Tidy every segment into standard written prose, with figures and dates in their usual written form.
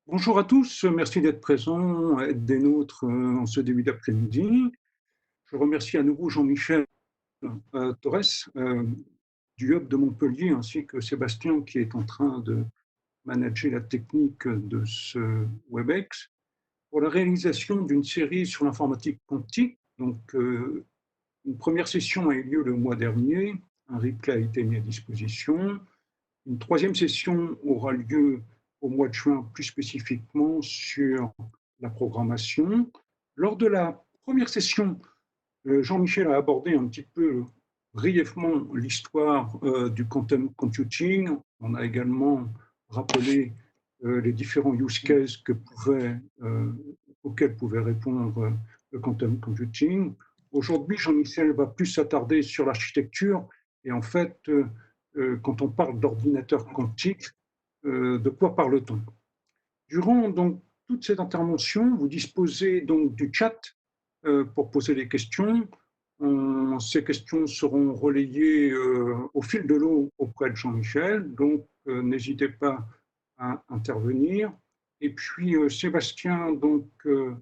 Bonjour à tous, merci d'être présents, être des nôtres en ce début d'après-midi. Je remercie à nouveau Jean-Michel Torres du Hub de Montpellier ainsi que Sébastien qui est en train de manager la technique de ce WebEx pour la réalisation d'une série sur l'informatique quantique. Donc, une première session a eu lieu le mois dernier, un replay a été mis à disposition. Une troisième session aura lieu au mois de juin, plus spécifiquement sur la programmation. Lors de la première session, Jean-Michel a abordé un petit peu brièvement l'histoire du quantum computing. On a également rappelé les différents use cases auxquels pouvait répondre le quantum computing. Aujourd'hui, Jean-Michel va plus s'attarder sur l'architecture et en fait, quand on parle d'ordinateur quantique, de quoi parle-t-on? Durant donc toute cette intervention, vous disposez donc du chat pour poser des questions. Ces questions seront relayées au fil de l'eau auprès de Jean-Michel, donc n'hésitez pas à intervenir. Et puis Sébastien donc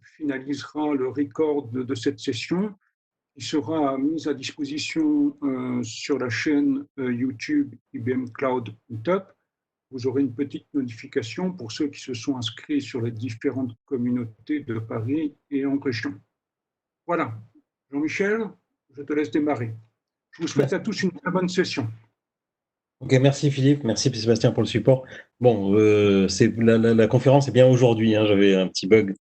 finalisera le record de cette session qui sera mise à disposition sur la chaîne YouTube IBM Cloud Meetup. Vous aurez une petite notification pour ceux qui se sont inscrits sur les différentes communautés de Paris et en région. Voilà. Jean-Michel, je te laisse démarrer. Je vous souhaite à tous une très bonne session. Ok, merci Philippe, merci Sébastien pour le support. Bon, la conférence est bien aujourd'hui, hein, j'avais un petit bug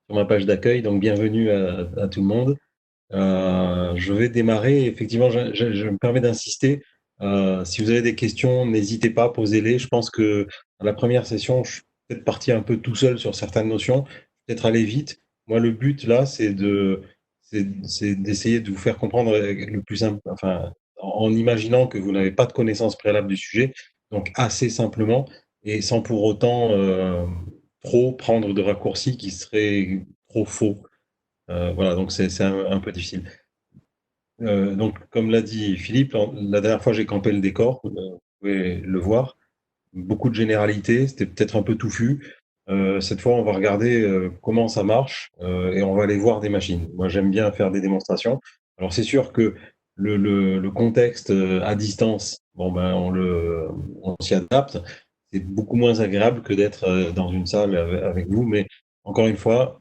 sur ma page d'accueil, donc bienvenue à tout le monde. Je vais démarrer, effectivement, je me permets d'insister. Si vous avez des questions, n'hésitez pas, posez-les. Je pense que à la première session, je suis peut-être parti un peu tout seul sur certaines notions, peut-être aller vite. Moi, le but là, c'est d'essayer de vous faire comprendre le plus simple, enfin, en imaginant que vous n'avez pas de connaissance préalable du sujet, donc assez simplement et sans pour autant trop prendre de raccourcis qui seraient trop faux. Voilà, donc c'est un peu difficile. Donc, comme l'a dit Philippe, la dernière fois j'ai campé le décor, vous pouvez le voir, beaucoup de généralités, c'était peut-être un peu touffu. Cette fois, on va regarder comment ça marche et on va aller voir des machines. Moi, j'aime bien faire des démonstrations. Alors, c'est sûr que le contexte à distance, bon ben, on s'y adapte. C'est beaucoup moins agréable que d'être dans une salle avec vous, mais encore une fois,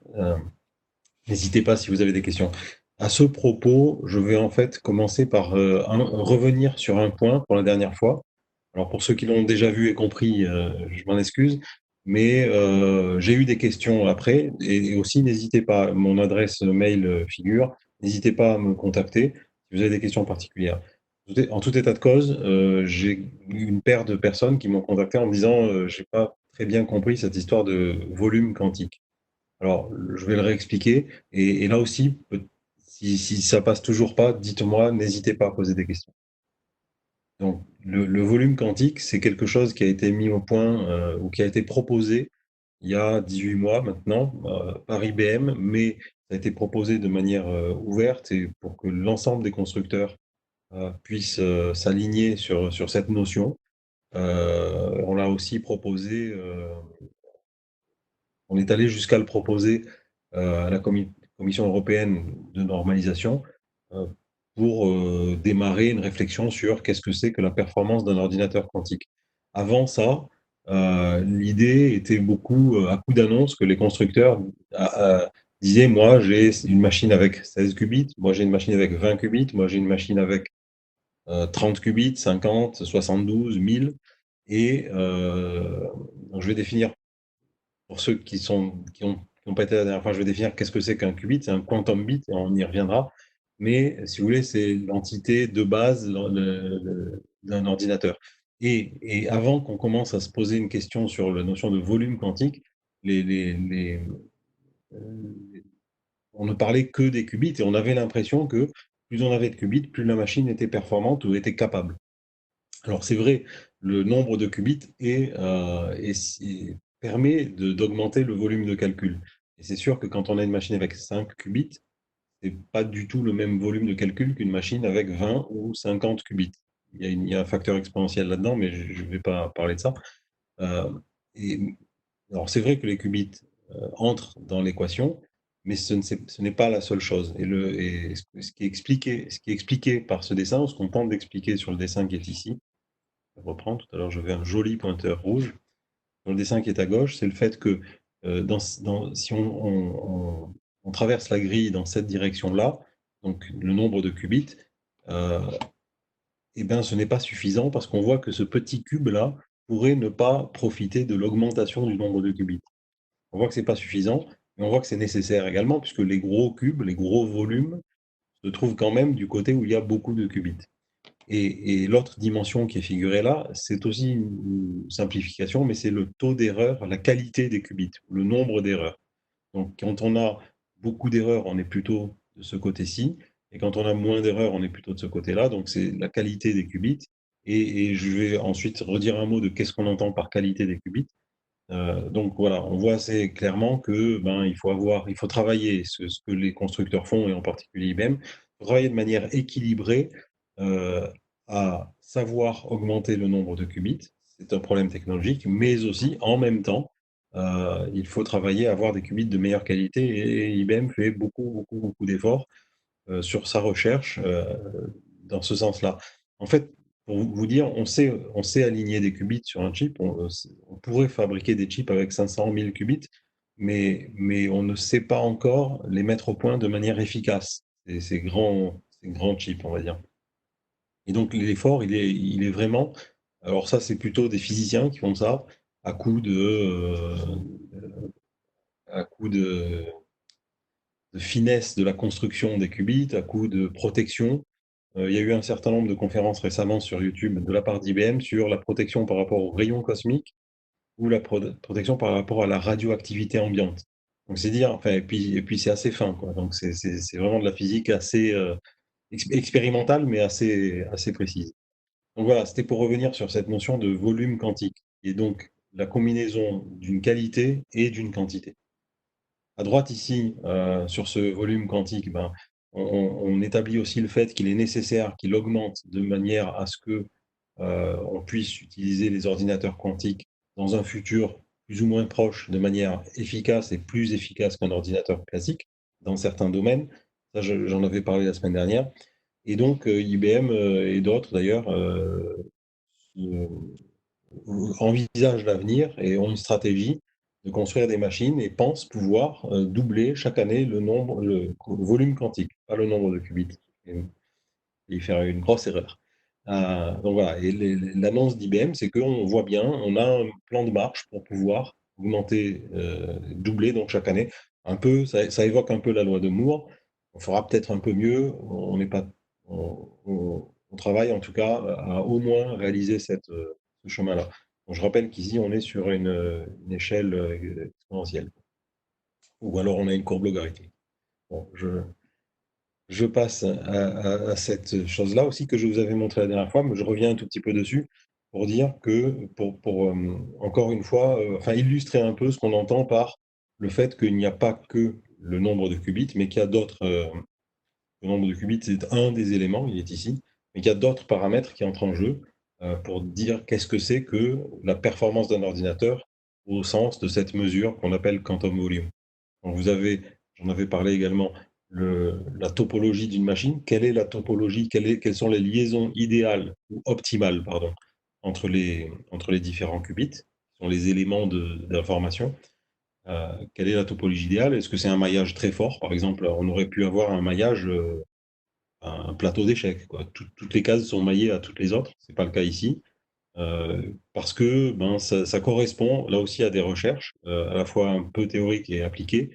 n'hésitez pas si vous avez des questions. À ce propos, je vais en fait commencer par revenir sur un point pour la dernière fois. Alors pour ceux qui l'ont déjà vu et compris, je m'en excuse, mais j'ai eu des questions après et aussi n'hésitez pas, mon adresse mail figure, n'hésitez pas à me contacter si vous avez des questions particulières. En tout état de cause, j'ai eu une paire de personnes qui m'ont contacté en me disant j'ai pas très bien compris cette histoire de volume quantique. Alors, je vais le réexpliquer. Et là aussi, si ça passe toujours pas, dites-moi, n'hésitez pas à poser des questions. Donc, le volume quantique, c'est quelque chose qui a été mis au point ou qui a été proposé il y a 18 mois maintenant par IBM, mais ça a été proposé de manière ouverte et pour que l'ensemble des constructeurs puissent s'aligner sur cette notion. On l'a aussi proposé, on est allé jusqu'à le proposer à la Commission européenne de normalisation euh, pour démarrer une réflexion sur qu'est-ce que c'est que la performance d'un ordinateur quantique. Avant ça, l'idée était beaucoup à coup d'annonce que les constructeurs disaient, moi j'ai une machine avec 16 qubits, moi j'ai une machine avec 20 qubits, moi j'ai une machine avec 30 qubits, 50, 72, 1000, et donc je vais définir pour ceux qui ont pas été la dernière fois, je vais définir qu'est-ce que c'est qu'un qubit. C'est un quantum bit, et on y reviendra. Mais si vous voulez, c'est l'entité de base d'un ordinateur. Et avant qu'on commence à se poser une question sur la notion de volume quantique, les, les, les, euh, on ne parlait que des qubits et on avait l'impression que plus on avait de qubits, plus la machine était performante ou était capable. Alors c'est vrai, le nombre de qubits permet d'augmenter le volume de calcul. Et c'est sûr que quand on a une machine avec 5 qubits, c'est pas du tout le même volume de calcul qu'une machine avec 20 ou 50 qubits. Il y a un facteur exponentiel là-dedans, mais je ne vais pas parler de ça. Euh, et Alors, c'est vrai que les qubits entrent dans l'équation, mais ce n'est pas la seule chose. Et ce qui est expliqué par ce dessin, ou ce qu'on tente d'expliquer sur le dessin qui est ici, je reprends, tout à l'heure j'avais un joli pointeur rouge, sur le dessin qui est à gauche, c'est le fait que si on traverse la grille dans cette direction-là, donc le nombre de qubits, euh, eh ben, ce n'est pas suffisant parce qu'on voit que ce petit cube-là pourrait ne pas profiter de l'augmentation du nombre de qubits. On voit que c'est pas suffisant, mais on voit que c'est nécessaire également, puisque les gros cubes, les gros volumes, se trouvent quand même du côté où il y a beaucoup de qubits. Et l'autre dimension qui est figurée là, c'est aussi une simplification, mais c'est le taux d'erreur, la qualité des qubits, le nombre d'erreurs. Donc, quand on a beaucoup d'erreurs, on est plutôt de ce côté-ci, et quand on a moins d'erreurs, on est plutôt de ce côté-là. Donc, c'est la qualité des qubits. Et je vais ensuite redire un mot de qu'est-ce qu'on entend par qualité des qubits. Donc voilà, on voit assez clairement que il faut travailler ce que les constructeurs font, et en particulier IBM, travailler de manière équilibrée euh, à savoir augmenter le nombre de qubits. C'est un problème technologique, mais aussi en même temps, il faut travailler à avoir des qubits de meilleure qualité, et IBM fait beaucoup d'efforts sur sa recherche dans ce sens-là. En fait, pour vous dire, on sait aligner des qubits sur un chip. On pourrait fabriquer des chips avec 500 000 qubits, mais on ne sait pas encore les mettre au point de manière efficace, ces grands chips, on va dire. Et donc l'effort, il est vraiment. Alors ça, c'est plutôt des physiciens qui font ça à coup à coup de finesse de la construction des qubits, à coup de protection. Il y a eu un certain nombre de conférences récemment sur YouTube de la part d'IBM sur la protection par rapport aux rayons cosmiques ou la protection par rapport à la radioactivité ambiante. Donc c'est dire, enfin, et puis c'est assez fin, quoi. Donc c'est vraiment de la physique assez expérimentale, mais assez précise. Donc voilà, c'était pour revenir sur cette notion de volume quantique, et donc la combinaison d'une qualité et d'une quantité. À droite ici, sur ce volume quantique, ben, on établit aussi le fait qu'il est nécessaire qu'il augmente de manière à ce que on puisse utiliser les ordinateurs quantiques dans un futur plus ou moins proche de manière efficace, et plus efficace qu'un ordinateur classique dans certains domaines. Ça, j'en avais parlé la semaine dernière. Et donc, IBM et d'autres d'ailleurs envisagent l'avenir et ont une stratégie de construire des machines et pensent pouvoir doubler chaque année le volume quantique, pas le nombre de qubits, et faire une grosse erreur. Donc voilà, et l'annonce d'IBM, c'est qu'on voit bien, on a un plan de marche pour pouvoir augmenter, doubler donc chaque année. Un peu, ça évoque un peu la loi de Moore. On fera peut-être un peu mieux. On n'est pas, on travaille en tout cas à au moins réaliser ce chemin-là. Donc, je rappelle qu'ici, on est sur une échelle exponentielle, ou alors on a une courbe logarithmique. Bon, je passe à cette chose-là aussi que je vous avais montré la dernière fois, mais je reviens un tout petit peu dessus pour dire que, encore une fois, enfin illustrer un peu ce qu'on entend par le fait qu'il n'y a pas que le nombre de qubits, mais qu'il y a d'autres. Le nombre de qubits, c'est un des éléments, il est ici, mais qu'il y a d'autres paramètres qui entrent en jeu pour dire qu'est-ce que c'est que la performance d'un ordinateur au sens de cette mesure qu'on appelle quantum volume. Donc j'en avais parlé également, la topologie d'une machine. Quelle est la topologie, quelles sont les liaisons idéales ou optimales, pardon, entre les différents qubits, qui sont les éléments d'information. Quelle est la topologie idéale? Est-ce que c'est un maillage très fort? Par exemple, on aurait pu avoir un maillage, un plateau d'échecs, quoi. Toutes les cases sont maillées à toutes les autres. C'est pas le cas ici. Parce que ben, ça correspond là aussi à des recherches, à la fois un peu théoriques et appliquées,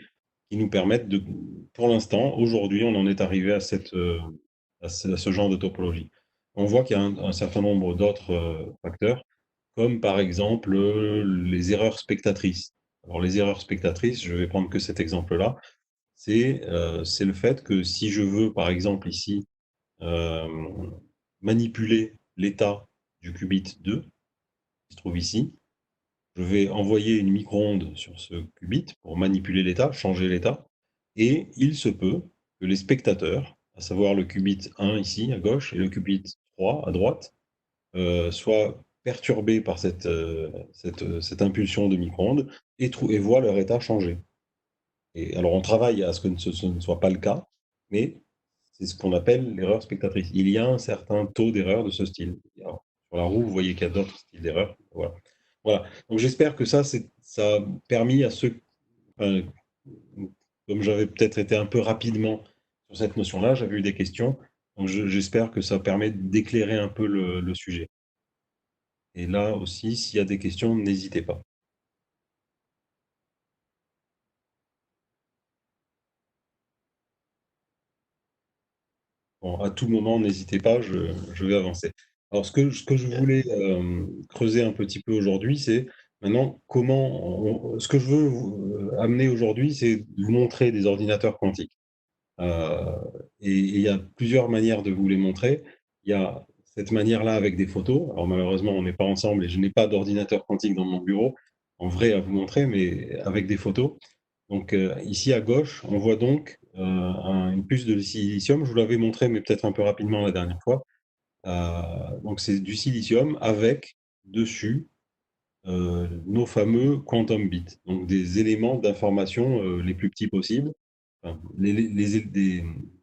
qui nous permettent de, pour l'instant, aujourd'hui, on en est arrivé à ce genre de topologie. On voit qu'il y a un certain nombre d'autres facteurs, comme par exemple les erreurs spectatrices. Alors les erreurs spectatrices, je vais prendre que cet exemple-là, c'est le fait que si je veux, par exemple ici, euh, manipuler l'état du qubit 2, qui se trouve ici, je vais envoyer une micro-onde sur ce qubit pour manipuler l'état, changer l'état, et il se peut que les spectateurs, à savoir le qubit 1 ici à gauche et le qubit 3 à droite, soient perturbés par cette impulsion de micro-ondes et voient leur état changer. Et alors, on travaille à ce que ce ne soit pas le cas, mais c'est ce qu'on appelle l'erreur spectatrice. Il y a un certain taux d'erreur de ce style. Alors, sur la roue, vous voyez qu'il y a d'autres styles d'erreur. Voilà. Voilà. Donc, j'espère que ça a permis à ceux, enfin, comme j'avais peut-être été un peu rapidement sur cette notion-là, j'avais eu des questions. Donc, j'espère que ça permet d'éclairer un peu le sujet. Et là aussi, s'il y a des questions, n'hésitez pas. Bon, à tout moment, n'hésitez pas, je vais avancer. Alors, ce que je voulais creuser un petit peu aujourd'hui, c'est maintenant ce que je veux amener aujourd'hui, c'est de vous montrer des ordinateurs quantiques. Euh, et il y a plusieurs manières de vous les montrer. Il y a cette manière-là avec des photos. Alors, malheureusement, on n'est pas ensemble et je n'ai pas d'ordinateur quantique dans mon bureau, en vrai à vous montrer, mais avec des photos. Donc ici à gauche, on voit donc une puce de silicium. Je vous l'avais montré, mais peut-être un peu rapidement la dernière fois. Donc c'est du silicium avec dessus nos fameux quantum bits, donc des éléments d'information les plus petits possibles. Enfin, les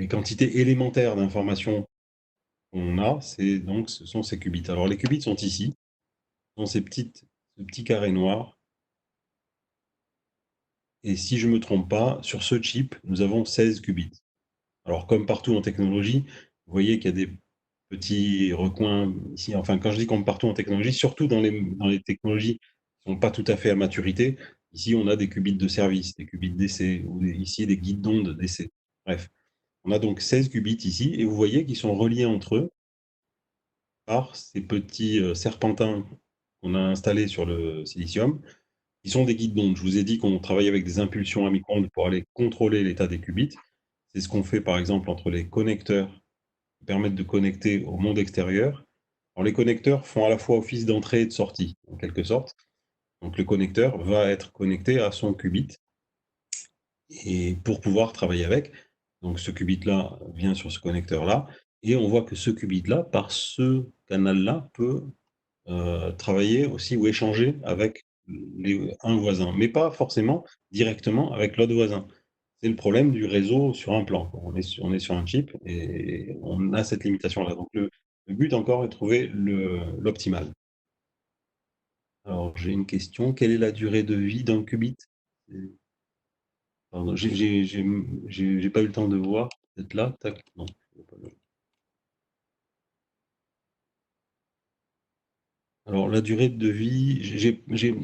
quantités élémentaires d'information qu'on a, ce sont ces qubits. Alors les qubits sont ici, ce sont ce petit carré noir. Et si je ne me trompe pas, sur ce chip, nous avons 16 qubits. Alors, comme partout en technologie, vous voyez qu'il y a des petits recoins ici. Enfin, quand je dis comme partout en technologie, surtout dans les technologies qui ne sont pas tout à fait à maturité, ici, on a des qubits de service, des qubits d'essai, ou ici, des guides d'onde d'essai. Bref, on a donc 16 qubits ici, et vous voyez qu'ils sont reliés entre eux par ces petits serpentins qu'on a installés sur le silicium, qui sont des guides d'onde. Je vous ai dit qu'on travaille avec des impulsions à micro-ondes pour aller contrôler l'état des qubits. C'est ce qu'on fait par exemple entre les connecteurs qui permettent de connecter au monde extérieur. Alors, les connecteurs font à la fois office d'entrée et de sortie, en quelque sorte. Donc le connecteur va être connecté à son qubit et pour pouvoir travailler avec. Donc ce qubit-là vient sur ce connecteur-là et on voit que ce qubit-là, par ce canal-là, peut travailler aussi ou échanger avec un voisin, mais pas forcément directement avec l'autre voisin. C'est le problème du réseau sur un plan. On est sur un chip et on a cette limitation-là. Donc le but encore est de trouver l'optimal. Alors j'ai une question. Quelle est la durée de vie d'un qubit? Pardon, j'ai pas eu le temps de voir. Peut-être là, tac. Non. Alors, la durée de vie, je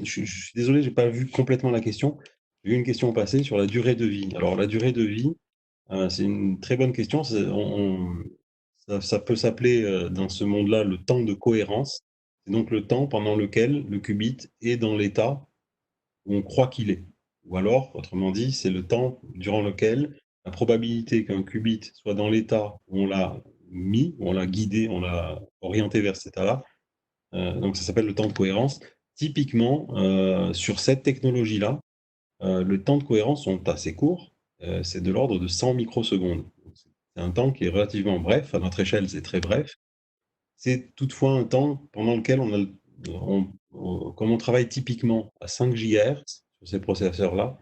suis désolé, j'ai pas vu complètement la question. J'ai vu une question passer sur la durée de vie. Alors, la durée de vie, c'est une très bonne question. Ça peut s'appeler dans ce monde-là le temps de cohérence. C'est donc le temps pendant lequel le qubit est dans l'état où on croit qu'il est. Ou alors, autrement dit, c'est le temps durant lequel la probabilité qu'un qubit soit dans l'état où on l'a mis, où on l'a guidé, on l'a orienté vers cet état-là, donc ça s'appelle le temps de cohérence. Typiquement, sur cette technologie-là, le temps de cohérence sont assez courts, c'est de l'ordre de 100 microsecondes. C'est un temps qui est relativement bref, à notre échelle, c'est très bref. C'est toutefois un temps pendant lequel comme on travaille typiquement à 5 GHz sur ces processeurs-là,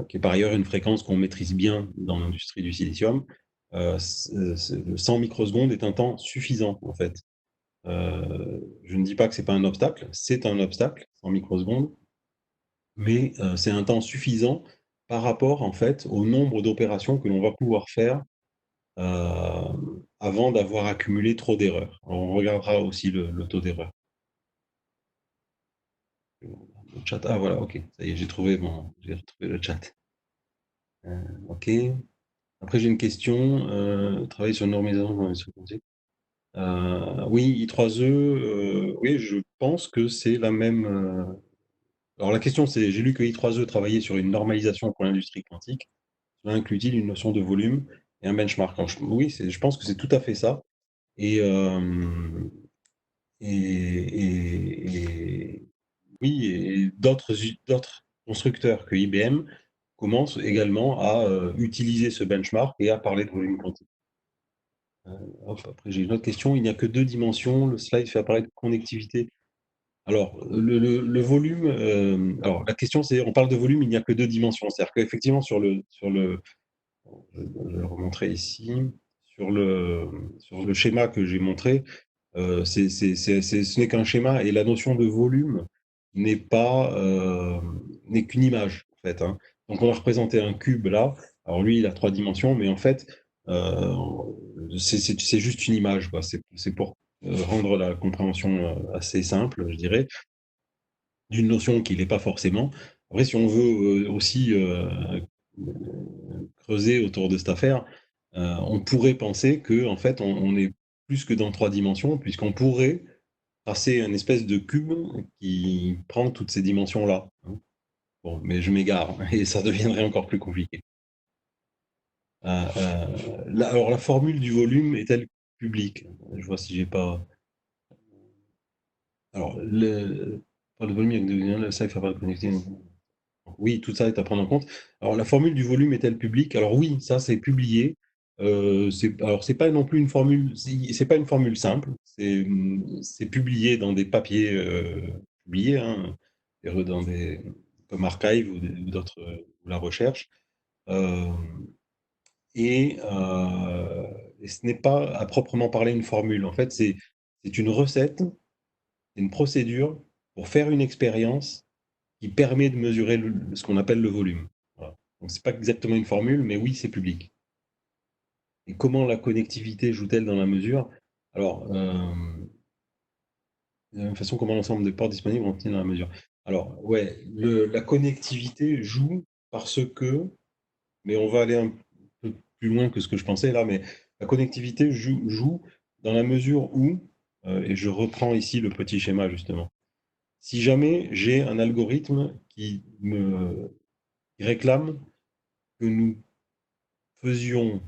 qui est par ailleurs une fréquence qu'on maîtrise bien dans l'industrie du silicium, 100 microsecondes est un temps suffisant, en fait. Je ne dis pas que c'est pas un obstacle, c'est un obstacle, 100 microsecondes, mais c'est un temps suffisant par rapport, en fait, au nombre d'opérations que l'on va pouvoir faire avant d'avoir accumulé trop d'erreurs. On regardera aussi le taux d'erreur. Le chat, ah voilà, ok, ça y est, j'ai retrouvé le chat. Ok. Après, j'ai une question. Travailler sur une normalisation dans les secondes. Oui, I3E, oui, je pense que c'est la même. Alors la question c'est, j'ai lu que I3E travaillait sur une normalisation pour l'industrie quantique. Cela inclut-il une notion de volume et un benchmark? Alors, oui, je pense que c'est tout à fait ça. Et, oui, et d'autres constructeurs que IBM commencent également à utiliser ce benchmark et à parler de volume quantique. Après, j'ai une autre question. Il n'y a que 2 dimensions. Le slide fait apparaître connectivité. Alors, le volume, alors la question c'est, on parle de volume, il n'y a que 2 dimensions. C'est-à-dire qu'effectivement je vais le remontrer ici, sur le schéma que j'ai montré, ce n'est qu'un schéma et la notion de volume n'est pas, n'est qu'une image, en fait, hein. Donc on va représenter un cube là. Alors lui, il a 3 dimensions, mais en fait, c'est juste une image, quoi. C'est pour rendre la compréhension assez simple, je dirais, d'une notion qui n'est pas forcément. Après, si on veut aussi creuser autour de cette affaire, on pourrait penser que en fait, on est plus que dans 3 dimensions, puisqu'on pourrait tracer un espèce de cube qui prend toutes ces dimensions-là, hein. Bon, mais je m'égare et ça deviendrait encore plus compliqué. Alors, la formule du volume est-elle publique? Je vois si j'ai pas. Alors, le volume avec ça, il faut pas le connecter. Oui, tout ça est à prendre en compte. Alors, la formule du volume est-elle publique? Alors oui, ça c'est publié. Alors c'est pas non plus une formule, c'est pas une formule simple. C'est publié dans des papiers publiés, hein, dans des comme Archive ou d'autres ou la recherche. Euh, et ce n'est pas à proprement parler une formule. En fait, c'est une recette, c'est une procédure pour faire une expérience qui permet de mesurer ce qu'on appelle le volume. Voilà. Donc, c'est pas exactement une formule, mais oui, c'est public. Et comment la connectivité joue-t-elle dans la mesure? Alors, de la même façon, comment l'ensemble des ports disponibles ont-ils dans la mesure? Alors, ouais, la connectivité joue parce que, mais on va aller un peu plus loin que ce que je pensais là, mais la connectivité joue dans la mesure où, et je reprends ici le petit schéma justement, si jamais j'ai un algorithme qui réclame que nous faisions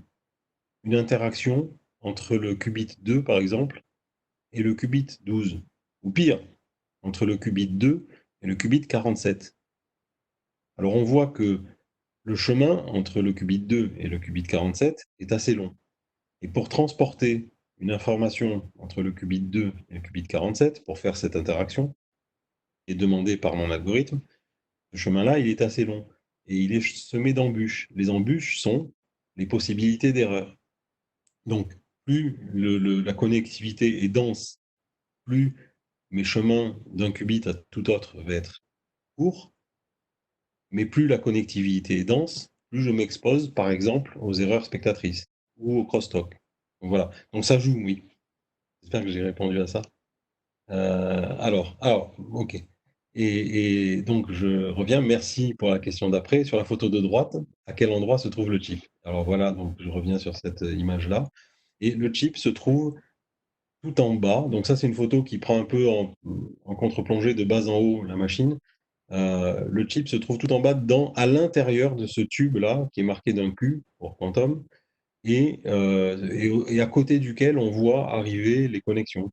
une interaction entre le qubit 2, par exemple, et le qubit 12, ou pire, entre le qubit 2 et le qubit 47. Alors on voit que le chemin entre le qubit 2 et le qubit 47 est assez long. Et pour transporter une information entre le qubit 2 et le qubit 47, pour faire cette interaction, qui est demandée par mon algorithme, ce chemin-là, il est assez long. Et il est semé d'embûches. Les embûches sont les possibilités d'erreur. Donc, plus la connectivité est dense, plus mes chemins d'un qubit à tout autre vont être courts, mais plus la connectivité est dense, plus je m'expose, par exemple, aux erreurs spectatrices ou au crosstalk. Donc voilà. Donc ça joue, oui. J'espère que j'ai répondu à ça. Alors, ok. Et donc je reviens. Merci pour la question d'après. Sur la photo de droite, à quel endroit se trouve le chip? Alors voilà, donc je reviens sur cette image-là. Et le chip se trouve tout en bas. Donc ça, c'est une photo qui prend un peu en contre-plongée de bas en haut la machine. Le chip se trouve tout en bas, à l'intérieur de ce tube-là, qui est marqué d'un Q pour quantum, et à côté duquel on voit arriver les connexions.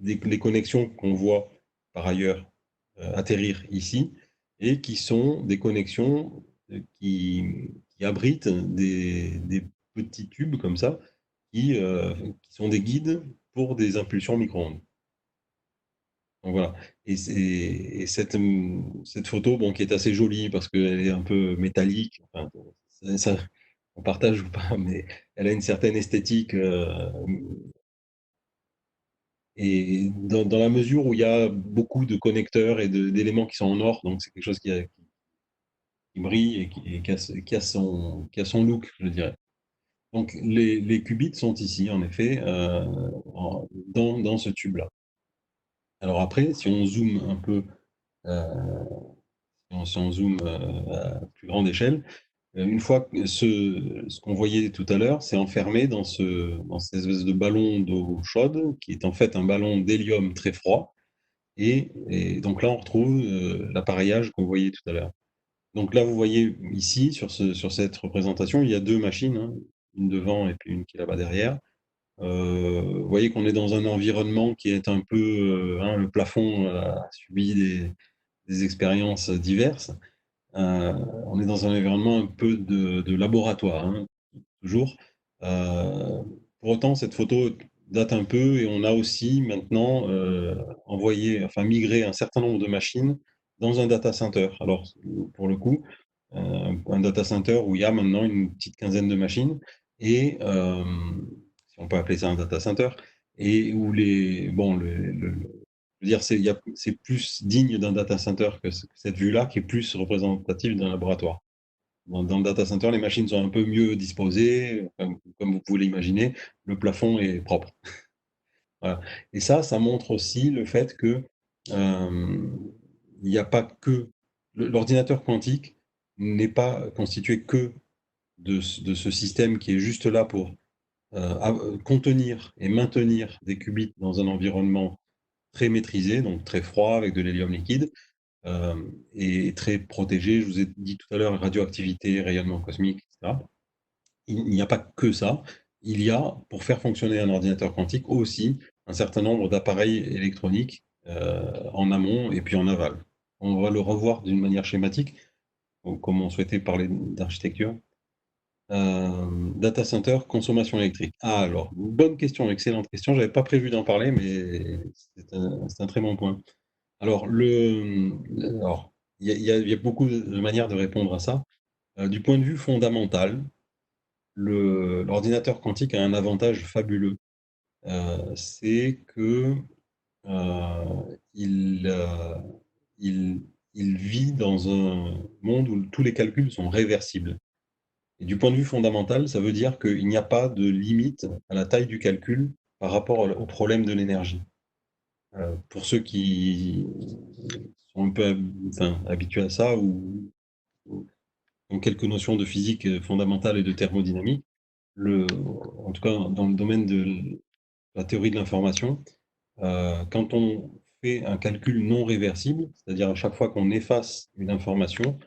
Les connexions qu'on voit par ailleurs atterrir ici, et qui sont des connexions qui abritent des petits tubes comme ça, qui sont des guides pour des impulsions micro-ondes. Donc voilà. Et cette photo, bon, qui est assez jolie parce qu'elle est un peu métallique, enfin, on partage ou pas, mais elle a une certaine esthétique. Et dans la mesure où il y a beaucoup de connecteurs et d'éléments qui sont en or, donc c'est quelque chose qui brille et qui a son look, je dirais. Donc les qubits sont ici, en effet, dans ce tube-là. Alors après, si on zoome un peu, euh, si on zoome à plus grande échelle, une fois que ce qu'on voyait tout à l'heure, c'est enfermé dans cette espèce de ballon d'eau chaude, qui est en fait un ballon d'hélium très froid. Et donc là, on retrouve l'appareillage qu'on voyait tout à l'heure. Donc là, vous voyez ici, sur cette représentation, il y a deux machines, hein, une devant et puis une qui est là-bas derrière. Vous voyez qu'on est dans un environnement qui est un peu, le plafond a subi des expériences diverses. On est dans un environnement un peu de laboratoire, hein, toujours, euh, Pour autant, cette photo date un peu et on a aussi maintenant migré un certain nombre de machines dans un data center. Alors, pour le coup, un data center où il y a maintenant une petite quinzaine de machines et si on peut appeler ça un data center, et où je veux dire, c'est plus digne d'un data center que cette vue-là, qui est plus représentative d'un laboratoire. Dans le data center, les machines sont un peu mieux disposées, comme vous pouvez l'imaginer, le plafond est propre. Voilà. Et ça montre aussi le fait que il n'y a pas que l'ordinateur quantique n'est pas constitué que de ce système qui est juste là pour contenir et maintenir des qubits dans un environnement très maîtrisé, donc très froid avec de l'hélium liquide, et très protégé. Je vous ai dit tout à l'heure radioactivité, rayonnement cosmique, etc. Il n'y a pas que ça. Il y a, pour faire fonctionner un ordinateur quantique, aussi un certain nombre d'appareils électroniques en amont et puis en aval. On va le revoir d'une manière schématique, comme on souhaitait parler d'architecture. Data center, consommation électrique. Ah, alors, bonne question, excellente question. Je n'avais pas prévu d'en parler, mais c'est un très bon point. Alors, il y a beaucoup de manières de répondre à ça. Du point de vue fondamental, l'ordinateur quantique a un avantage fabuleux. C'est que il, euh, il, il vit dans un monde où tous les calculs sont réversibles. Et du point de vue fondamental, ça veut dire qu'il n'y a pas de limite à la taille du calcul par rapport au problème de l'énergie. Pour ceux qui sont un peu habitués à ça ou ont quelques notions de physique fondamentale et de thermodynamique, en tout cas dans le domaine de la théorie de l'information, quand on fait un calcul non réversible, c'est-à-dire à chaque fois qu'on efface une information,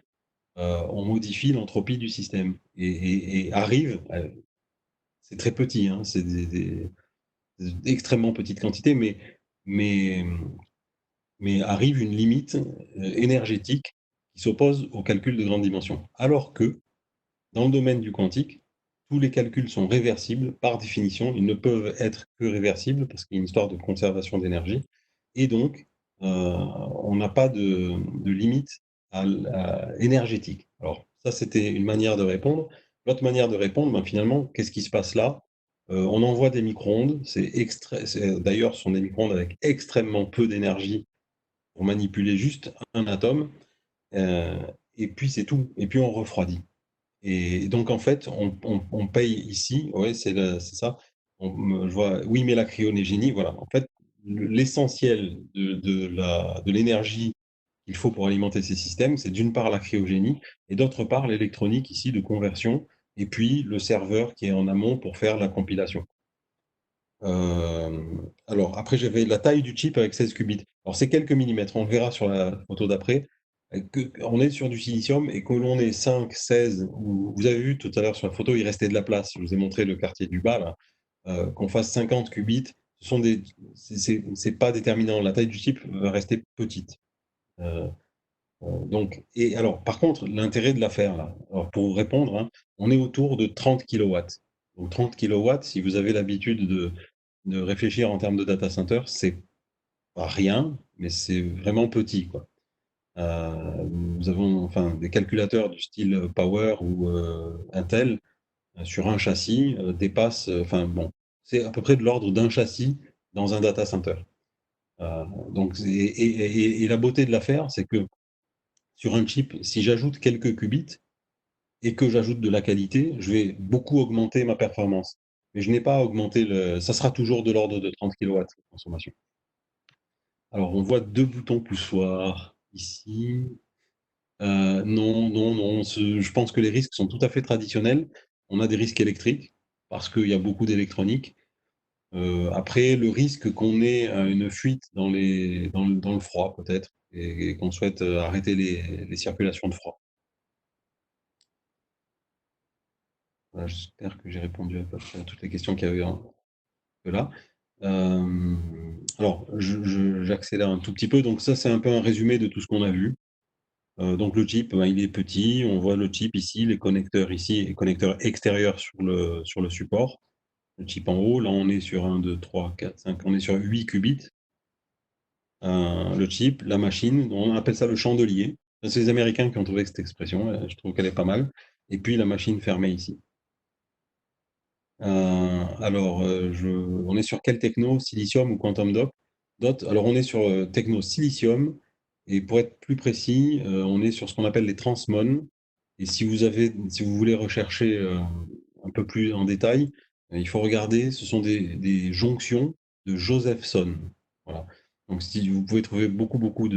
on modifie l'entropie du système et arrive, c'est très petit, hein, c'est des extrêmement petites quantités, mais, mais arrive une limite énergétique qui s'oppose au calcul de grande dimension. Alors que dans le domaine du quantique, tous les calculs sont réversibles par définition. Ils ne peuvent être que réversibles parce qu'il y a une histoire de conservation d'énergie. Et donc, on n'a pas de limite énergétique. Alors, ça, c'était une manière de répondre. L'autre manière de répondre, ben, finalement, qu'est-ce qui se passe là? On envoie des micro-ondes. D'ailleurs, ce sont des micro-ondes avec extrêmement peu d'énergie pour manipuler juste un atome. Euh, et puis, c'est tout. Et puis, on refroidit. Et donc, en fait, on paye ici, ouais, c'est ça. Je vois, oui, mais la cryogénie, voilà. En fait, l'essentiel de l'énergie qu'il faut pour alimenter ces systèmes, c'est d'une part la cryogénie et d'autre part l'électronique ici de conversion et puis le serveur qui est en amont pour faire la compilation. Alors, après, j'avais la taille du chip avec 16 qubits. Alors, c'est quelques millimètres. On le verra sur la photo d'après. On est sur du silicium et que l'on est 5, 16, vous avez vu tout à l'heure sur la photo, il restait de la place. Je vous ai montré le quartier du bas, là. Qu'on fasse 50 qubits, c'est pas déterminant. La taille du chip va rester petite. Et alors, par contre, l'intérêt de l'affaire, là, alors pour vous répondre, hein, on est autour de 30 kilowatts. Donc 30 kilowatts, si vous avez l'habitude de réfléchir en termes de data center, c'est pas rien, mais c'est vraiment petit, quoi. Nous avons enfin des calculateurs du style Power ou Intel sur un châssis dépassent, c'est à peu près de l'ordre d'un châssis dans un data center. Et la beauté de l'affaire, c'est que sur un chip, si j'ajoute quelques qubits et que j'ajoute de la qualité, je vais beaucoup augmenter ma performance. Mais je n'ai pas augmenté ça sera toujours de l'ordre de 30 kilowatts de consommation. Alors, on voit deux boutons poussoirs ici. Non, non, non. Je pense que les risques sont tout à fait traditionnels. On a des risques électriques parce qu'il y a beaucoup d'électronique. Après, le risque qu'on ait une fuite dans le froid, peut-être, et qu'on souhaite arrêter les circulations de froid. Voilà, j'espère que j'ai répondu à peu près à toutes les questions qu'il y avait là. Alors, j'accélère un tout petit peu. Donc ça, c'est un peu un résumé de tout ce qu'on a vu. Donc le chip, ben, il est petit. On voit le chip ici, les connecteurs ici, les connecteurs extérieurs sur le support. le chip en haut. Là, on est sur 1, 2, 3, 4, 5, on est sur 8 qubits. Le chip, la machine, on appelle ça le chandelier. C'est les Américains qui ont trouvé cette expression, je trouve qu'elle est pas mal. Et puis la machine fermée ici. Alors, on est sur quel techno? Silicium ou quantum dot? Alors, on est sur techno silicium, et pour être plus précis, on est sur ce qu'on appelle les transmon. Et si vous voulez rechercher un peu plus en détail, il faut regarder, ce sont des jonctions de Josephson. Voilà. Donc, si vous pouvez trouver beaucoup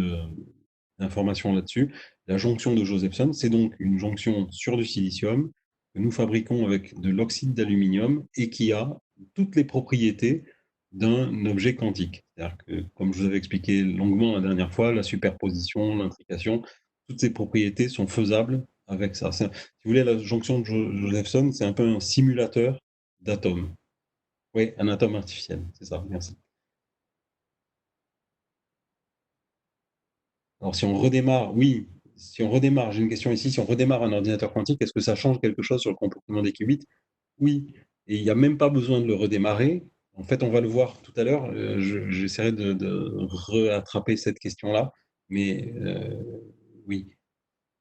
d'informations là-dessus. La jonction de Josephson, c'est donc une jonction sur du silicium que nous fabriquons avec de l'oxyde d'aluminium et qui a toutes les propriétés d'un objet quantique. C'est-à-dire que, comme je vous avais expliqué longuement la dernière fois, la superposition, l'intrication, toutes ces propriétés sont faisables avec ça. Si vous voulez, la jonction de Josephson, c'est un peu un simulateur d'atomes. Oui, un atome artificiel, c'est ça, merci. Alors, si on redémarre, oui, si on redémarre, j'ai une question ici, si on redémarre un ordinateur quantique, est-ce que ça change quelque chose sur le comportement des qubits? Oui, et il n'y a même pas besoin de le redémarrer. En fait, on va le voir tout à l'heure. J'essaierai de rattraper cette question-là. Mais oui,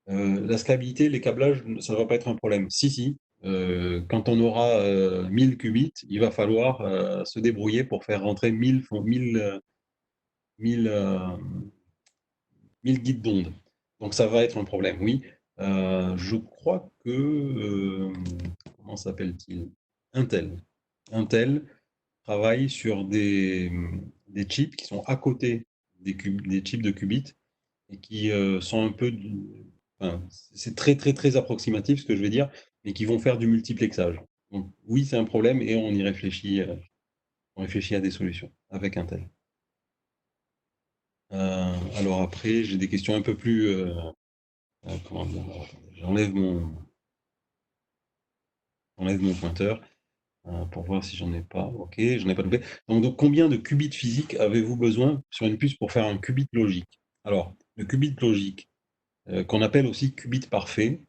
la stabilité, les câblages, ça ne va pas être un problème. Si, quand on aura 1000 qubits, il va falloir se débrouiller pour faire rentrer 1000 guides d'onde. Donc ça va être un problème, oui. Je crois que, comment s'appelle-t-il? Intel. Intel travaille sur des chips qui sont à côté des chips de qubits et qui sont un peu, enfin, c'est très très très approximatif ce que je vais dire, mais qui vont faire du multiplexage. Donc oui, c'est un problème et on y réfléchit, on réfléchit à des solutions avec Intel. Alors après, j'ai des questions un peu plus, comment dire? J'enlève mon pointeur pour voir si j'en ai pas. Ok, j'en ai pas loupé. Donc, combien de qubits physiques avez-vous besoin sur une puce pour faire un qubit logique? Alors, le qubit logique, qu'on appelle aussi qubit parfait,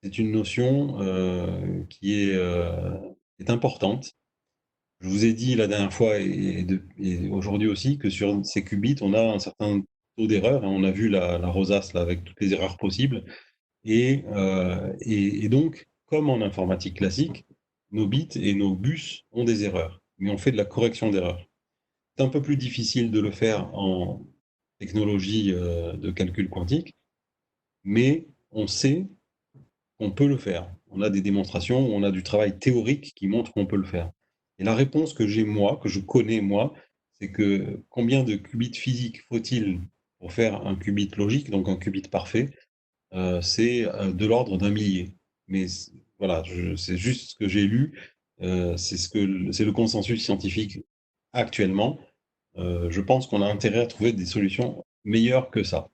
c'est une notion qui est importante. Je vous ai dit la dernière fois et aujourd'hui aussi que sur ces qubits, on a un certain taux d'erreur. On a vu la rosace là, avec toutes les erreurs possibles. Et donc, comme en informatique classique, nos bits et nos bus ont des erreurs, mais on fait de la correction d'erreurs. C'est un peu plus difficile de le faire en technologie de calcul quantique, mais on sait qu'on peut le faire. On a des démonstrations, on a du travail théorique qui montre qu'on peut le faire. Et la réponse que j'ai moi, que je connais moi, c'est que combien de qubits physiques faut-il pour faire un qubit logique, donc un qubit parfait? C'est de l'ordre d'un millier. Mais voilà, c'est juste ce que j'ai lu, c'est le consensus scientifique actuellement. Je pense qu'on a intérêt à trouver des solutions meilleures que ça.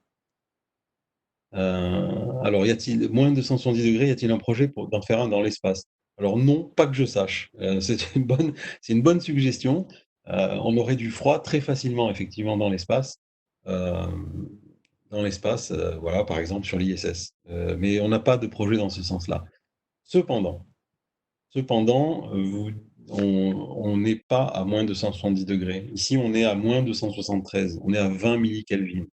Alors, y a-t-il moins de 170 degrés, y a-t-il un projet d'en faire un dans l'espace? Alors non, pas que je sache. C'est une bonne suggestion. On aurait du froid très facilement, effectivement, dans l'espace. Euh, voilà, par exemple sur l'ISS. Mais on n'a pas de projet dans ce sens-là. Cependant, on n'est pas à moins de 170 degrés. Ici, on est à moins de 173. On est à 20 millikelvin.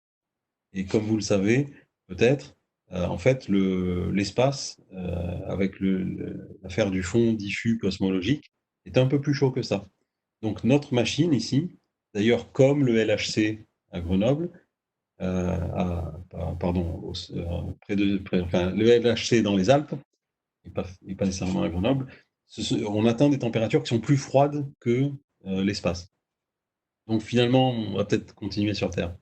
Et comme vous le savez, peut-être, en fait, l'espace, avec l'affaire du fond diffus cosmologique, est un peu plus chaud que ça. Donc notre machine ici, d'ailleurs comme le LHC à Grenoble, pardon, enfin, le LHC dans les Alpes, et pas nécessairement à Grenoble, on atteint des températures qui sont plus froides que l'espace. Donc finalement, on va peut-être continuer sur Terre.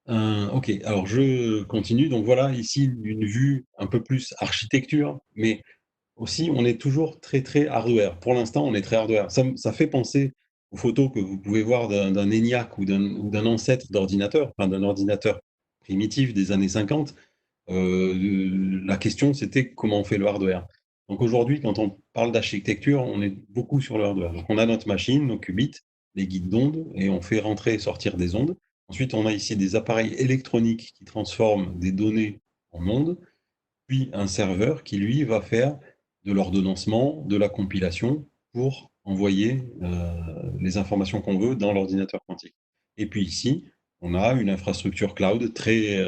Ok, alors je continue. Donc voilà, ici, une vue un peu plus architecture, mais aussi, on est toujours très, très hardware. Pour l'instant, on est très hardware. Ça fait penser aux photos que vous pouvez voir d'un ENIAC ou d'un ancêtre d'ordinateur, enfin d'un ordinateur primitif des années 50. La question, c'était comment on fait le hardware. Donc aujourd'hui, quand on parle d'architecture, on est beaucoup sur le hardware. Donc on a notre machine, nos qubits, les guides d'ondes, et on fait rentrer et sortir des ondes. Ensuite, on a ici des appareils électroniques qui transforment des données en ondes, puis un serveur qui, lui, va faire de l'ordonnancement, de la compilation, pour envoyer les informations qu'on veut dans l'ordinateur quantique. Et puis ici, on a une infrastructure cloud très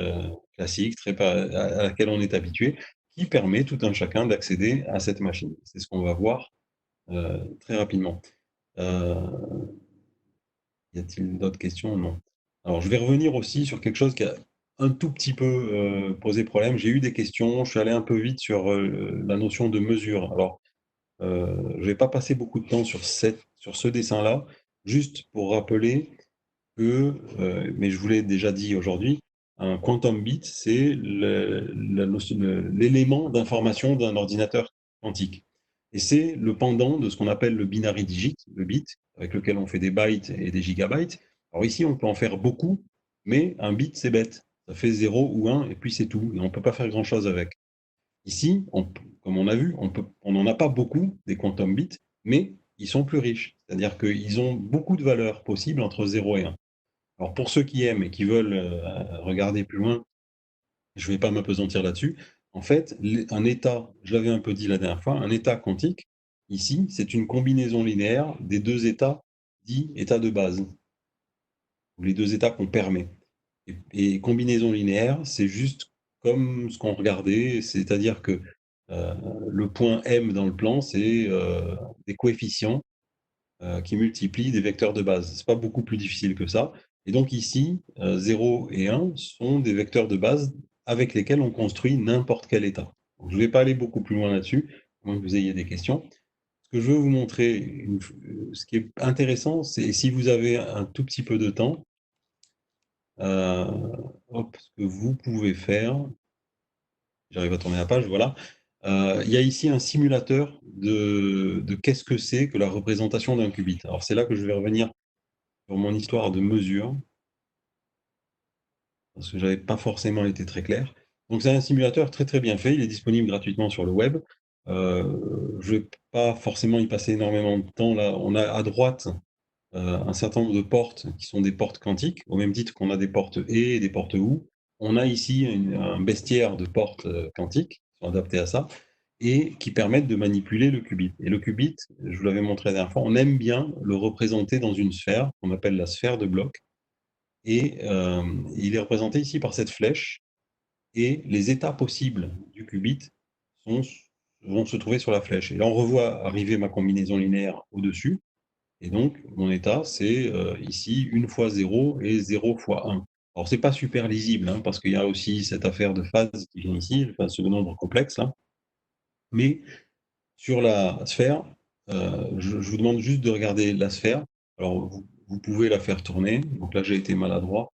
classique, à laquelle on est habitué, qui permet tout un chacun d'accéder à cette machine. C'est ce qu'on va voir très rapidement. Y a-t-il d'autres questions? Non. Alors, je vais revenir aussi sur quelque chose qui a un tout petit peu posé problème. J'ai eu des questions, je suis allé un peu vite sur la notion de mesure. Alors, je vais pas passer beaucoup de temps sur ce dessin-là, juste pour rappeler que, mais je vous l'ai déjà dit aujourd'hui, un quantum bit, c'est l'élément d'information d'un ordinateur quantique. Et c'est le pendant de ce qu'on appelle le binary digit, le bit, avec lequel on fait des bytes et des gigabytes. Alors ici, on peut en faire beaucoup, mais un bit, c'est bête. Ça fait 0 ou 1, et puis c'est tout. Et on ne peut pas faire grand-chose avec. Ici, comme on a vu, on n'en a pas beaucoup des quantum bits, mais ils sont plus riches. C'est-à-dire qu'ils ont beaucoup de valeurs possibles entre 0 et 1. Alors pour ceux qui aiment et qui veulent regarder plus loin, je ne vais pas m'apesantir là-dessus. En fait, un état, je l'avais un peu dit la dernière fois, un état quantique, ici, c'est une combinaison linéaire des deux états dits états de base, ou les deux états qu'on permet. Et combinaison linéaire, c'est juste comme ce qu'on regardait, c'est-à-dire que euh, le point M dans le plan, c'est des coefficients qui multiplient des vecteurs de base. Ce n'est pas beaucoup plus difficile que ça. Et donc ici, 0 et 1 sont des vecteurs de base avec lesquels on construit n'importe quel état. Donc, je ne vais pas aller beaucoup plus loin là-dessus, à moins que vous ayez des questions. Ce que je veux vous montrer, ce qui est intéressant, c'est si vous avez un tout petit peu de temps, ce que vous pouvez faire, j'arrive à tourner la page, voilà. Il y a ici un simulateur de qu'est-ce que c'est que la représentation d'un qubit. Alors c'est là que je vais revenir sur mon histoire de mesure, parce que j'avais pas forcément été très clair. Donc c'est un simulateur très très bien fait, il est disponible gratuitement sur le web. Je vais pas forcément y passer énormément de temps là. On a à droite un certain nombre de portes qui sont des portes quantiques, au même titre qu'on a des portes et des portes OU. On a ici un bestiaire de portes quantiques qui sont adaptées à ça et qui permettent de manipuler le qubit. Et le qubit, je vous l'avais montré la dernière fois, on aime bien le représenter dans une sphère qu'on appelle la sphère de Bloch. Et il est représenté ici par cette flèche. Et les états possibles du qubit vont se trouver sur la flèche. Et là, on revoit arriver ma combinaison linéaire au-dessus. Et donc, mon état, c'est ici 1 fois 0 et 0 fois 1. Alors, c'est pas super lisible, hein, parce qu'il y a aussi cette affaire de phase qui vient ici, enfin, ce nombre complexe là. Mais sur la sphère, je vous demande juste de regarder la sphère. Alors, vous pouvez la faire tourner. Donc là, j'ai été maladroit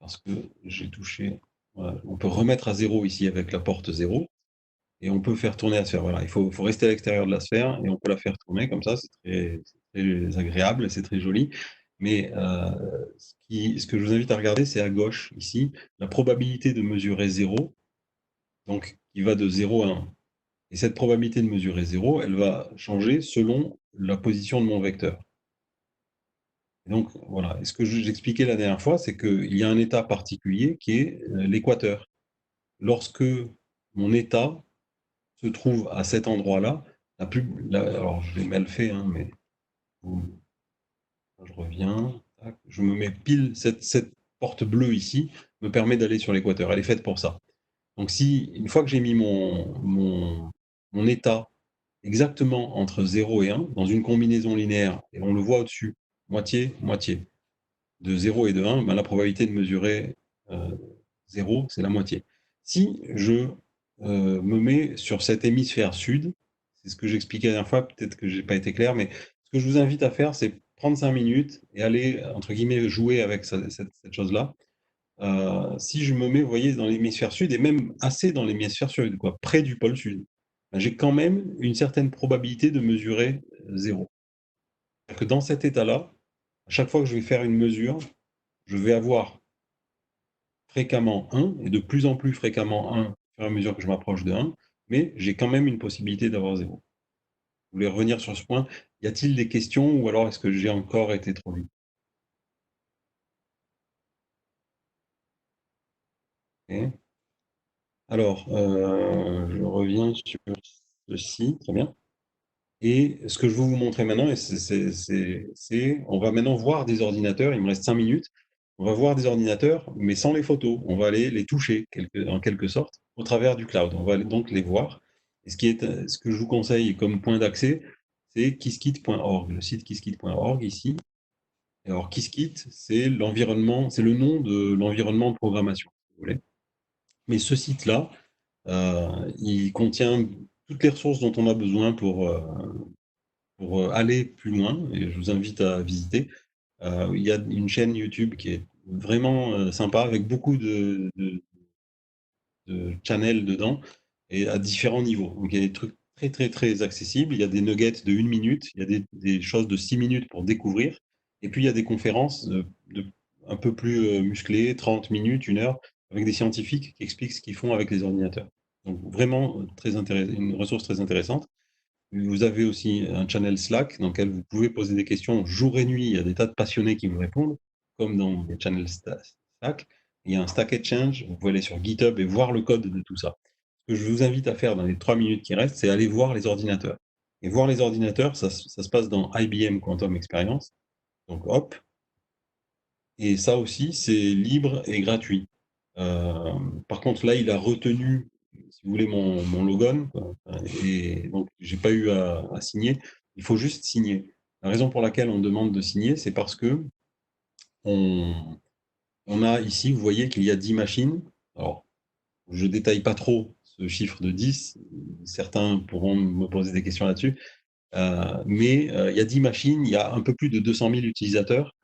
parce que j'ai touché. Voilà. On peut remettre à 0 ici avec la porte 0 et on peut faire tourner la sphère. Voilà, il faut rester à l'extérieur de la sphère et on peut la faire tourner comme ça, c'est très agréable, c'est très joli. Mais ce que je vous invite à regarder, c'est à gauche, ici, la probabilité de mesurer 0, donc qui va de 0 à 1. Et cette probabilité de mesurer 0, elle va changer selon la position de mon vecteur. Et donc, voilà. Et ce que j'expliquais la dernière fois, c'est qu'il y a un état particulier qui est l'équateur. Lorsque mon état se trouve à cet endroit-là, alors je l'ai mal fait, hein, mais je reviens, tac, je me mets pile, cette porte bleue ici me permet d'aller sur l'équateur, elle est faite pour ça. Donc si, une fois que j'ai mis mon état exactement entre 0 et 1, dans une combinaison linéaire, et on le voit au-dessus, moitié, moitié, de 0 et de 1, ben, la probabilité de mesurer 0, c'est la moitié. Si je me mets sur cet hémisphère sud, c'est ce que j'expliquais la dernière fois, peut-être que je n'ai pas été clair, mais ce que je vous invite à faire, c'est prendre 5 minutes et aller, entre guillemets, jouer avec cette chose-là. Si je me mets, vous voyez, dans l'hémisphère sud, et même assez dans l'hémisphère sud, quoi, près du pôle sud, ben, j'ai quand même une certaine probabilité de mesurer 0. Que dans cet état-là, à chaque fois que je vais faire une mesure, je vais avoir fréquemment 1, et de plus en plus fréquemment 1, au fur et à mesure que je m'approche de 1, mais j'ai quand même une possibilité d'avoir 0. Vous voulez revenir sur ce point? Y a-t-il des questions ou alors est-ce que j'ai encore été trop vite? Okay. Alors, je reviens sur ceci, très bien. Et ce que je veux vous montrer maintenant, on va maintenant voir des ordinateurs, il me reste 5 minutes, on va voir des ordinateurs, mais sans les photos. On va aller les toucher, en quelque sorte, au travers du cloud. On va donc les voir. Et ce que je vous conseille comme point d'accès, c'est qiskit.org, le site qiskit.org ici. Alors, Qiskit, c'est l'environnement, c'est le nom de l'environnement de programmation, si vous voulez. Mais ce site-là, il contient toutes les ressources dont on a besoin pour aller plus loin, et je vous invite à visiter. Il y a une chaîne YouTube qui est vraiment sympa, avec beaucoup de channels dedans, et à différents niveaux. Donc il y a des trucs très très très accessibles, il y a des nuggets de 1 minute, il y a des choses de 6 minutes pour découvrir, et puis il y a des conférences un peu plus musclées, 30 minutes, 1 heure, avec des scientifiques qui expliquent ce qu'ils font avec les ordinateurs. Donc vraiment une ressource très intéressante. Vous avez aussi un channel Slack dans lequel vous pouvez poser des questions jour et nuit. Il y a des tas de passionnés qui vous répondent, comme dans les channels Slack. Il y a un Stack Exchange. Vous pouvez aller sur GitHub et voir le code de tout ça. Ce que je vous invite à faire dans les 3 minutes qui restent, c'est aller voir les ordinateurs. Et voir les ordinateurs, ça se passe dans IBM Quantum Experience. Donc hop. Et ça aussi, c'est libre et gratuit. Par contre, là, il a retenu, si vous voulez, mon logon, quoi. Et donc j'ai pas eu à signer. Il faut juste signer. La raison pour laquelle on demande de signer, c'est parce que on, on a ici, vous voyez qu'il y a 10 machines. Alors, je détaille pas trop ce chiffre de 10. Certains pourront me poser des questions là-dessus. Mais il y a 10 machines, il y a un peu plus de 200 000 utilisateurs,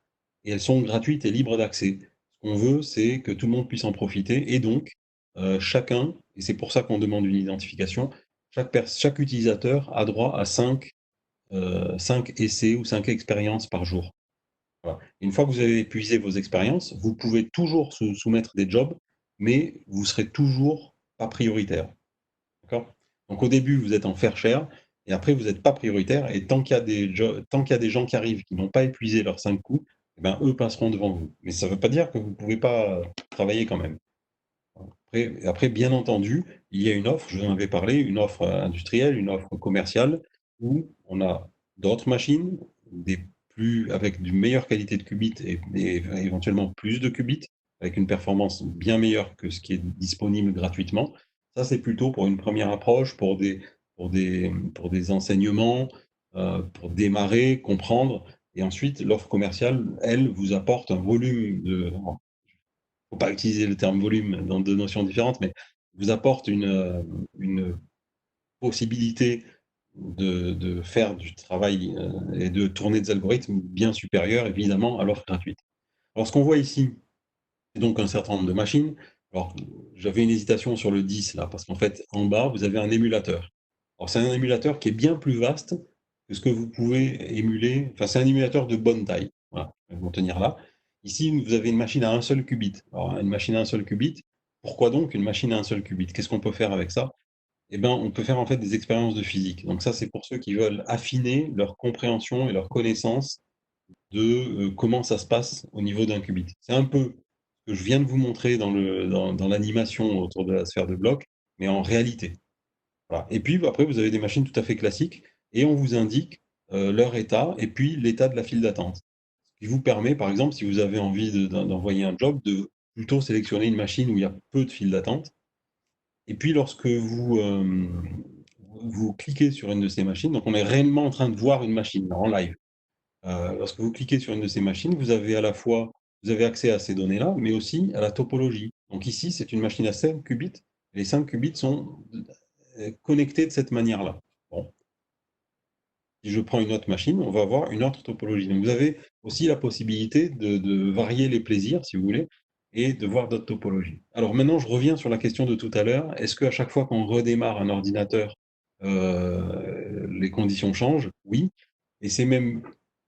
et elles sont gratuites et libres d'accès. Ce qu'on veut, c'est que tout le monde puisse en profiter, et donc chacun, et c'est pour ça qu'on demande une identification, chaque utilisateur a droit à 5 essais ou 5 expériences par jour. Voilà. Une fois que vous avez épuisé vos expériences, vous pouvez toujours soumettre des jobs, mais vous serez toujours pas prioritaire. D'accord? Donc au début, vous êtes en fair share, et après, vous n'êtes pas prioritaire, et tant qu'il y a des gens qui arrivent qui n'ont pas épuisé leurs 5 coups, eh ben, eux passeront devant vous. Mais ça ne veut pas dire que vous ne pouvez pas travailler quand même. Après, bien entendu, il y a une offre, je vous en avais parlé, une offre industrielle, une offre commerciale, où on a d'autres machines, avec une meilleure qualité de qubits, et éventuellement plus de qubits, avec une performance bien meilleure que ce qui est disponible gratuitement. Ça, c'est plutôt pour une première approche, pour des enseignements, pour démarrer, comprendre. Et ensuite, l'offre commerciale, elle, vous apporte un volume faut pas utiliser le terme volume dans 2 notions différentes, mais vous apporte une possibilité de faire du travail et de tourner des algorithmes bien supérieurs, évidemment, à l'offre gratuite. Alors, ce qu'on voit ici, c'est donc un certain nombre de machines. Alors, j'avais une hésitation sur le 10 là, parce qu'en fait, en bas, vous avez un émulateur. Alors, c'est un émulateur qui est bien plus vaste que ce que vous pouvez émuler. Enfin, c'est un émulateur de bonne taille. Voilà, je vais vous tenir là. Ici, vous avez une machine à un seul qubit. Alors, une machine à un seul qubit, pourquoi donc une machine à un seul qubit? Qu'est-ce qu'on peut faire avec ça? Eh bien, on peut faire en fait des expériences de physique. Donc ça, c'est pour ceux qui veulent affiner leur compréhension et leur connaissance de comment ça se passe au niveau d'un qubit. C'est un peu ce que je viens de vous montrer dans l'animation autour de la sphère de blocs, mais en réalité. Voilà. Et puis après, vous avez des machines tout à fait classiques, et on vous indique leur état et puis l'état de la file d'attente. Ce qui vous permet, par exemple, si vous avez envie d'envoyer un job, de plutôt sélectionner une machine où il y a peu de file d'attente. Et puis lorsque vous cliquez sur une de ces machines, donc on est réellement en train de voir une machine en live. Lorsque vous cliquez sur une de ces machines, vous avez accès à ces données-là, mais aussi à la topologie. Donc ici, c'est une machine à 5 qubits. Les 5 qubits sont connectés de cette manière-là. Bon. Si je prends une autre machine, on va avoir une autre topologie. Donc vous avez aussi la possibilité de varier les plaisirs, si vous voulez, et de voir d'autres topologies. Alors maintenant, je reviens sur la question de tout à l'heure. Est-ce qu'à chaque fois qu'on redémarre un ordinateur, les conditions changent? Oui. Et c'est même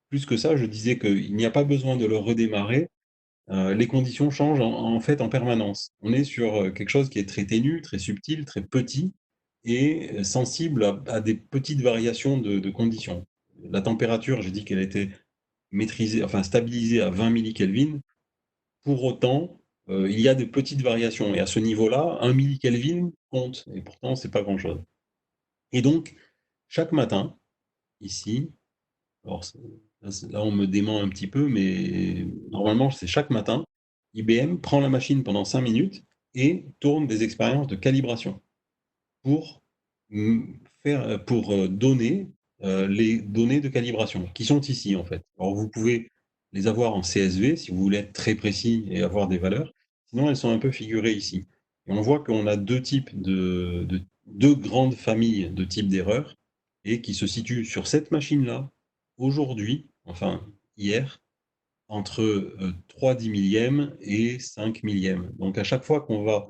plus que ça, je disais qu'il n'y a pas besoin de le redémarrer. Les conditions changent en fait en permanence. On est sur quelque chose qui est très ténu, très subtil, très petit, et sensible à des petites variations de conditions. La température, j'ai dit qu'elle était maîtrisée, enfin stabilisée à 20 millikelvin. Pour autant, il y a des petites variations, et à ce niveau-là, 1 millikelvin compte, et pourtant c'est pas grand-chose. Et donc, chaque matin, ici. Alors, là, on me dément un petit peu, mais normalement, c'est chaque matin. IBM prend la machine pendant 5 minutes et tourne des expériences de calibration pour, pour donner les données de calibration qui sont ici, en fait. Alors, vous pouvez les avoir en CSV si vous voulez être très précis et avoir des valeurs. Sinon, elles sont un peu figurées ici. Et on voit qu'on a deux types deux grandes familles de types d'erreurs et qui se situent sur cette machine-là, aujourd'hui, enfin hier, entre 3 dix millièmes et 5 millièmes. Donc à chaque fois qu'on va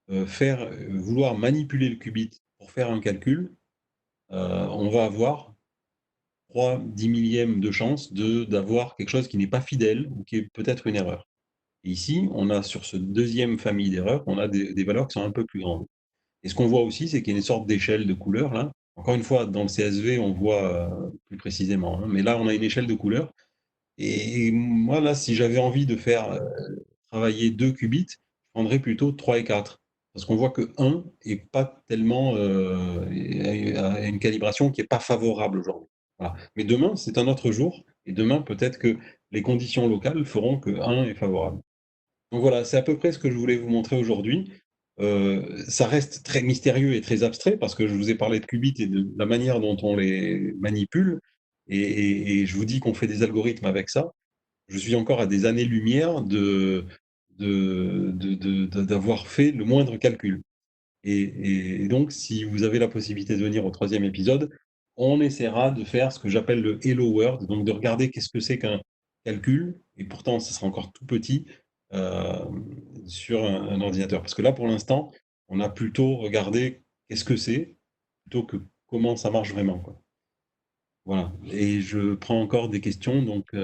vouloir manipuler le qubit pour faire un calcul, on va avoir 3 dix millièmes de chance d'avoir quelque chose qui n'est pas fidèle ou qui est peut-être une erreur. Et ici, on a sur ce deuxième famille d'erreurs, on a des valeurs qui sont un peu plus grandes. Et ce qu'on voit aussi, c'est qu'il y a une sorte d'échelle de couleurs là. Encore une fois, dans le CSV, on voit plus précisément, hein, mais là, on a une échelle de couleurs. Et moi, là, si j'avais envie de faire travailler 2 qubits, je prendrais plutôt 3 et 4. Parce qu'on voit que 1 est pas tellement, a une calibration qui est pas favorable aujourd'hui. Voilà. Mais demain, c'est un autre jour et demain, peut-être que les conditions locales feront que 1 est favorable. Donc voilà, c'est à peu près ce que je voulais vous montrer aujourd'hui. Ça reste très mystérieux et très abstrait parce que je vous ai parlé de qubits et de la manière dont on les manipule et je vous dis qu'on fait des algorithmes avec ça. Je suis encore à des années-lumière d'avoir fait le moindre calcul. Et donc, si vous avez la possibilité de venir au troisième épisode, on essaiera de faire ce que j'appelle le Hello World, donc de regarder qu'est-ce que c'est qu'un calcul, et pourtant, ce sera encore tout petit euh, sur un ordinateur. Parce que là, pour l'instant, on a plutôt regardé qu'est-ce que c'est, plutôt que comment ça marche vraiment, quoi. Voilà. Et je prends encore des questions, donc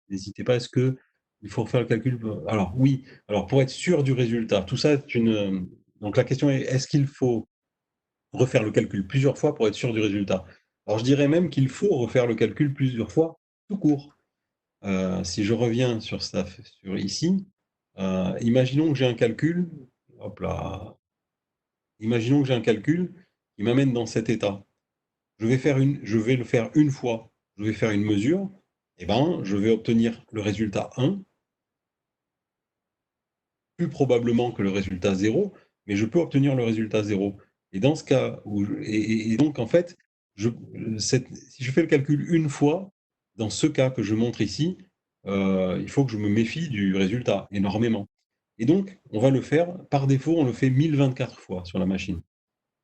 n'hésitez pas. Est-ce que il faut refaire le calcul? Alors oui. Alors pour être sûr du résultat, tout ça est une. Donc la question est est-ce qu'il faut refaire le calcul plusieurs fois pour être sûr du résultat? Alors je dirais même qu'il faut refaire le calcul plusieurs fois tout court. Si je reviens sur ça, sur ici, imaginons que j'ai un calcul. Hop là. Imaginons que j'ai un calcul qui m'amène dans cet état. Je vais le faire une fois, je vais faire une mesure, et ben, je vais obtenir le résultat 1, plus probablement que le résultat 0, mais je peux obtenir le résultat 0. Et dans ce cas, et donc en fait, si je fais le calcul une fois, dans ce cas que je montre ici, il faut que je me méfie du résultat énormément. Et donc, on va le faire, par défaut, on le fait 1024 fois sur la machine.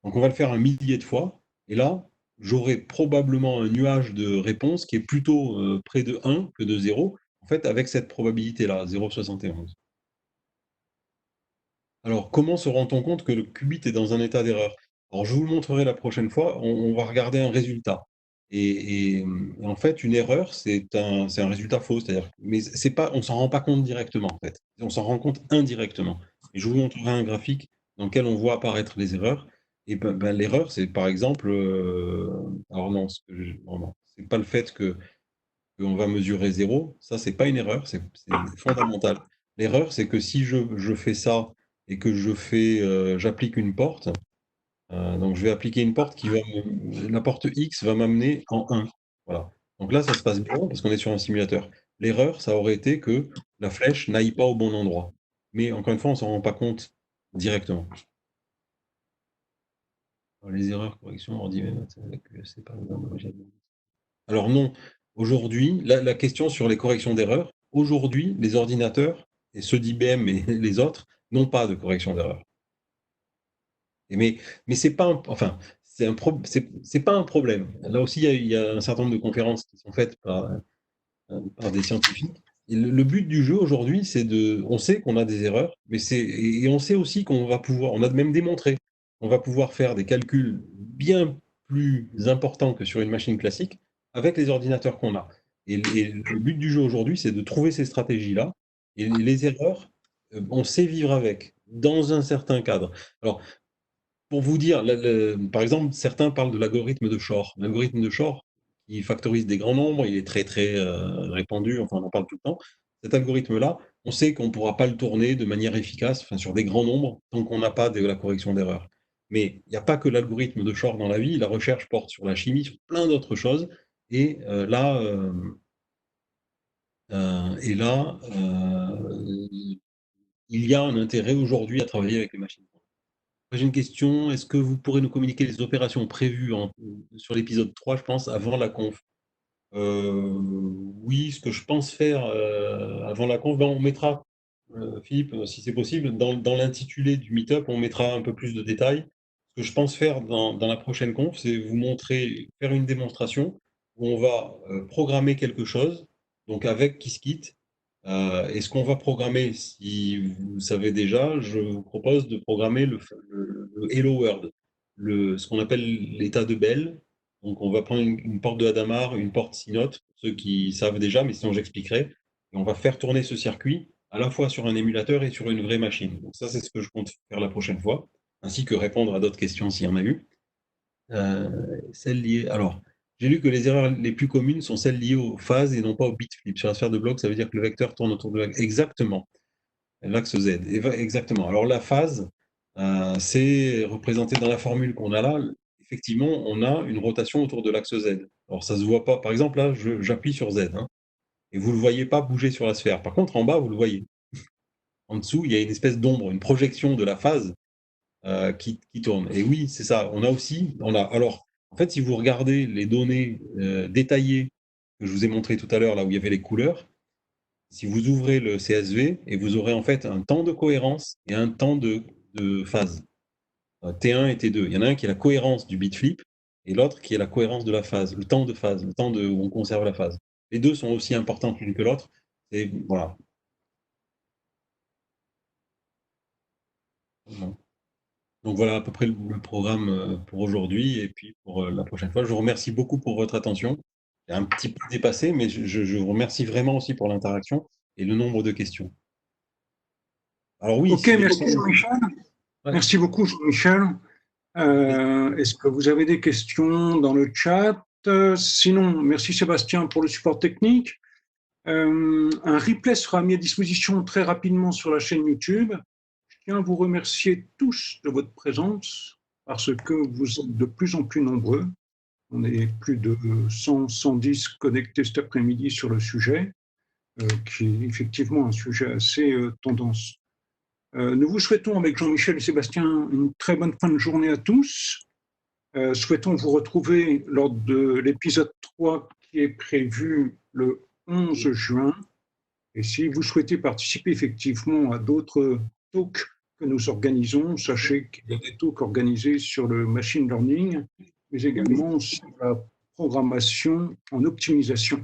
Donc on va le faire un millier de fois, et là, j'aurai probablement un nuage de réponses qui est plutôt près de 1 que de 0, en fait, avec cette probabilité-là, 0,71. Alors, comment se rend-on compte que le qubit est dans un état d'erreur? Alors, je vous le montrerai la prochaine fois, on va regarder un résultat. Et en fait, une erreur, c'est un résultat faux, c'est-à-dire, mais c'est pas, on s'en rend pas compte directement, en fait. On s'en rend compte indirectement. Et je vous montrerai un graphique dans lequel on voit apparaître les erreurs. Et l'erreur, c'est par exemple, alors non, non, c'est pas le fait qu'on va mesurer 0, ça, c'est pas une erreur, c'est fondamental. L'erreur, c'est que si je fais ça et que j'applique une porte, donc je vais appliquer une porte la porte X va m'amener en 1. Voilà. Donc là, ça se passe bien parce qu'on est sur un simulateur. L'erreur, ça aurait été que la flèche n'aille pas au bon endroit. Mais encore une fois, on s'en rend pas compte directement. Alors, les erreurs, correction, ordi, c'est pas alors non, aujourd'hui, la question sur les corrections d'erreurs, aujourd'hui, les ordinateurs, et ceux d'IBM et les autres, n'ont pas de correction d'erreurs. Mais c'est pas enfin, c'est pas un problème. Là aussi, il y a un certain nombre de conférences qui sont faites par des scientifiques. Et le but du jeu aujourd'hui, on sait qu'on a des erreurs, et on sait aussi on a même démontré, qu'on va pouvoir faire des calculs bien plus importants que sur une machine classique avec les ordinateurs qu'on a. Et le but du jeu aujourd'hui, c'est de trouver ces stratégies-là. Et les erreurs, on sait vivre avec, dans un certain cadre. Alors, pour vous dire, par exemple, certains parlent de l'algorithme de Shor. L'algorithme de Shor, qui factorise des grands nombres, il est très très répandu, enfin on en parle tout le temps. Cet algorithme-là, on sait qu'on ne pourra pas le tourner de manière efficace, enfin, sur des grands nombres, tant qu'on n'a pas de la correction d'erreur. Mais il n'y a pas que l'algorithme de Shor dans la vie, la recherche porte sur la chimie, sur plein d'autres choses. Et là, il y a un intérêt aujourd'hui à travailler avec les machines. J'ai une question, est-ce que vous pourrez nous communiquer les opérations prévues sur l'épisode 3, je pense, avant la conf? Oui, ce que je pense faire avant la conf, on mettra, Philippe, si c'est possible, dans l'intitulé du meet-up, on mettra un peu plus de détails. Ce que je pense faire dans la prochaine conf, c'est vous montrer, faire une démonstration où on va programmer quelque chose, donc avec Qiskit. Et ce qu'on va programmer, si vous savez déjà, je vous propose de programmer le Hello World, ce qu'on appelle l'état de Bell. Donc, on va prendre une porte de Hadamard, une porte Synote, pour ceux qui savent déjà, mais sinon j'expliquerai. Et on va faire tourner ce circuit à la fois sur un émulateur et sur une vraie machine. Donc ça, c'est ce que je compte faire la prochaine fois, ainsi que répondre à d'autres questions s'il y en a eu. Celles liées... Alors, j'ai lu que les erreurs les plus communes sont celles liées aux phases et non pas au bit flip. Sur la sphère de bloc, ça veut dire que le vecteur tourne autour de l'axe. Exactement. L'axe Z. Exactement. Alors, la phase, c'est représenté dans la formule qu'on a là. Effectivement, on a une rotation autour de l'axe Z. Alors, ça ne se voit pas. Par exemple, là, j'appuie sur Z. Hein, et vous ne le voyez pas bouger sur la sphère. Par contre, en bas, vous le voyez. En dessous, il y a une espèce d'ombre, une projection de la phase qui tourne. Et oui, c'est ça. Alors, en fait, si vous regardez les données détaillées que je vous ai montrées tout à l'heure, là où il y avait les couleurs, si vous ouvrez le CSV, et vous aurez en fait un temps de cohérence et un temps de phase. T1 et T2. Il y en a un qui est la cohérence du bit flip et l'autre qui est la cohérence de la phase, le temps de phase, le temps où on conserve la phase. Les deux sont aussi importants l'une que l'autre. Et voilà. Donc voilà à peu près le programme pour aujourd'hui et puis pour la prochaine fois. Je vous remercie beaucoup pour votre attention. J'ai un petit peu dépassé, mais je vous remercie vraiment aussi pour l'interaction et le nombre de questions. Alors oui. Ok, merci Jean-Michel. Ouais. Merci beaucoup Jean-Michel. Est-ce que vous avez des questions dans le chat? Sinon, merci Sébastien pour le support technique. Un replay sera mis à disposition très rapidement sur la chaîne YouTube. Je tiens à vous remercier tous de votre présence parce que vous êtes de plus en plus nombreux. On est plus de 110 connectés cet après-midi sur le sujet, qui est effectivement un sujet assez tendance. Nous vous souhaitons avec Jean-Michel et Sébastien une très bonne fin de journée à tous. Souhaitons vous retrouver lors de l'épisode 3 qui est prévu le 11 juin. Et si vous souhaitez participer effectivement à d'autres talks que nous organisons, sachez qu'il y a des talks organisés sur le machine learning, mais également sur la programmation en optimisation.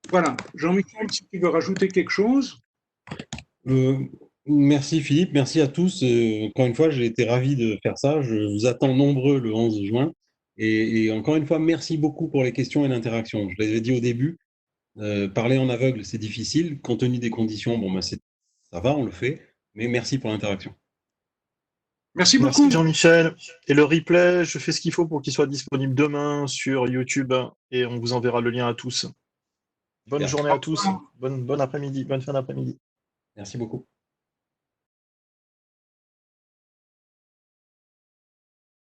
Voilà. Jean-Michel, si tu veux rajouter quelque chose. Merci Philippe, merci à tous. Encore une fois, j'ai été ravi de faire ça. Je vous attends nombreux le 11 juin. Et encore une fois, merci beaucoup pour les questions et l'interaction. Je l'avais dit au début, parler en aveugle, c'est difficile. Compte tenu des conditions, ça va, on le fait. Mais merci pour l'interaction. Merci beaucoup. Merci Jean-Michel. Et le replay, je fais ce qu'il faut pour qu'il soit disponible demain sur YouTube et on vous enverra le lien à tous. Bonne journée à tous. Bonne après-midi, bonne fin d'après-midi. Merci beaucoup.